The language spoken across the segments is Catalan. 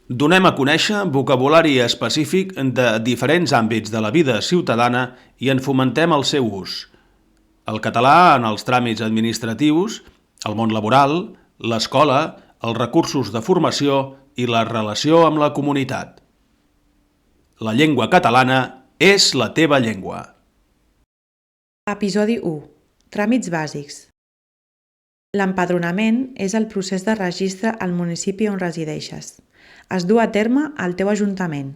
Donem a conèixer vocabulari específic de diferents àmbits de la vida ciutadana i en fomentem el seu ús. El català en els tràmits administratius, el món laboral, l'escola, els recursos de formació i la relació amb la comunitat. La llengua catalana és la teva llengua. Episodi 1. Tràmits bàsics. L'empadronament és el procés de registre al municipi on resideixes. Es du a terme al teu ajuntament.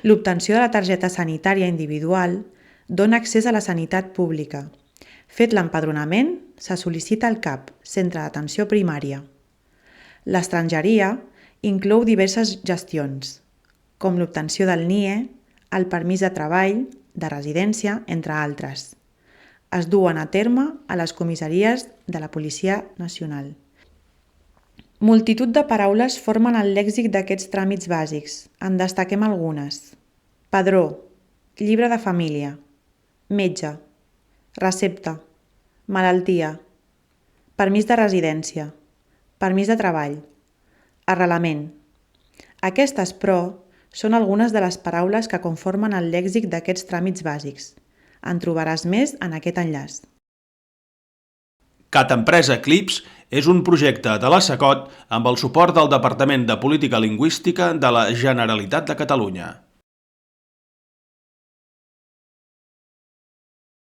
L'obtenció de la targeta sanitària individual dona accés a la sanitat pública. Fet l'empadronament, se sol·licita al CAP, Centre d'Atenció Primària. L'estrangeria inclou diverses gestions, com l'obtenció del NIE, el permís de treball, de residència, entre altres. Es duen a terme a les comissaries de la Policia Nacional. Multitud de paraules formen el lèxic d'aquests tràmits bàsics. En destaquem algunes. Padró, llibre de família, metge, recepta, malaltia, permís de residència, permís de treball, arrelament. Aquestes, però, són algunes de les paraules que conformen el lèxic d'aquests tràmits bàsics. En trobaràs més en aquest enllaç. Cat Empresa Eclipse és un projecte de la SECOT amb el suport del Departament de Política Lingüística de la Generalitat de Catalunya.